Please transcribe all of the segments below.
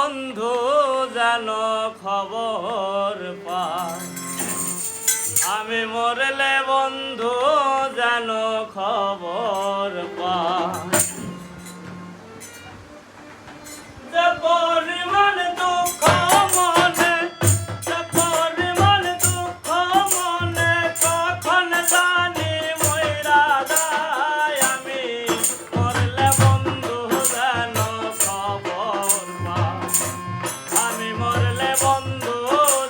বন্ধু যেন খবর পায়, আমি মরলে বন্ধু যেন খবর পায়। যে পরিমাণ দুঃখ মনে, যে পরিমাণ দুঃখ মনে, কখন জানি মইরা যায়, আমি মরলে বন্ধু যেন খবর পায়, আমি মরলে বন্ধু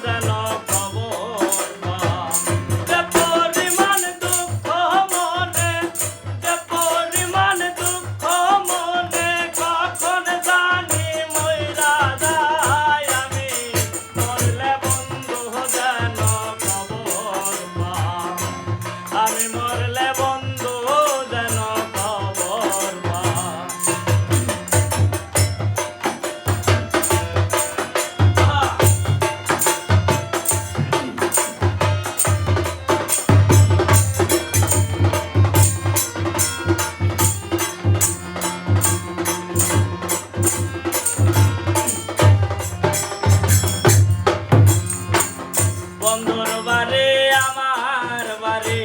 যেন খবর পায়। যে পরিমাণ দুঃখ মনে, যে পরিমাণ দুঃখ মনে, কখন জানি মইরা যায়, আমি মরলে বন্ধু যেন খবর পায়, আমি মরলে বন্ধু যেন খবর পায়। বন্ধুর বাড়ি আমার বাড়ি,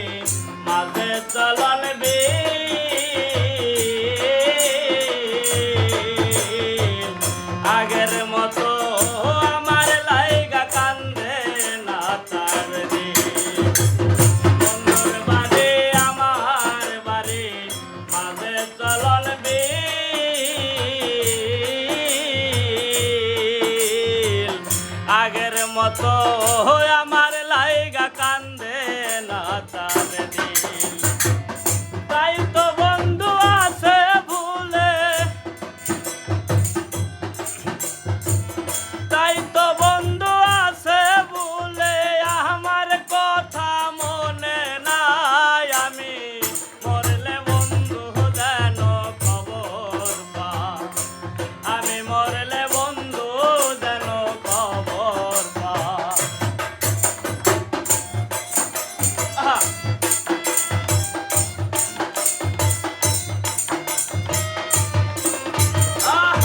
মাঝে চলন বিল, আগের মতো আমার লাইগা কান্দে না তার দিল। বন্ধুর বাড়ি আমার বাড়ি, মাঝে চলন বিল, আগের মতো আমার লাইগা কান্দে না তার দিল। তাই তো বন্ধু আছে ভুলে, তাই তো বন্ধু আছে ভুলে, আমার কথা মনে নাই, আমি মরলে বন্ধু যেন খবর পায়, আমি মরলে বন্ধু যেন খবর পায়। আহা! আহ!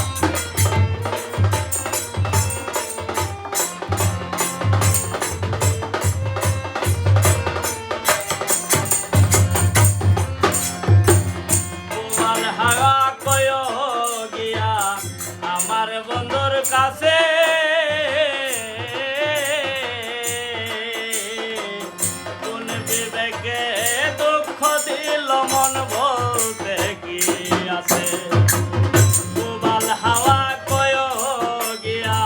তোমার হাওয়া কয় গিয়া আমার বন্ধুর কাছে, কোন বিবেকে দুঃখ দিল মন বলতে কি আছে। তোমার হাওয়া কয় গিয়া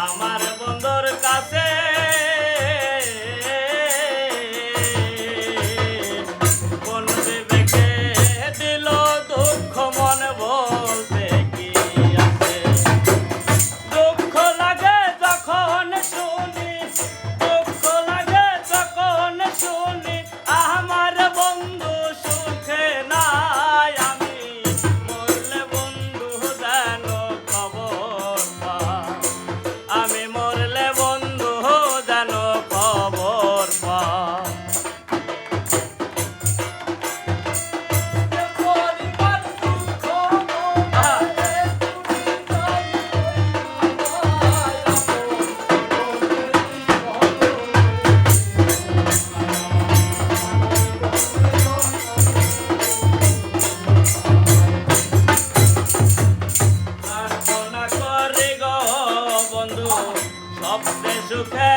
আমার বন্ধুর কাছে, কোন বিবেকে দিল দুঃখ মন বলতে কি আছে। দুঃখ লাগে যখন শুনি, দুঃখ লাগে যখন শুনি, আমার বন্ধু সুখে নাই, আমি মরলে বন্ধু যেন খবর পায়, আমি মরলে বন্ধু যেন খবর পায়। প্রার্থনা করি গো বন্ধু, সবচেয়ে সুখে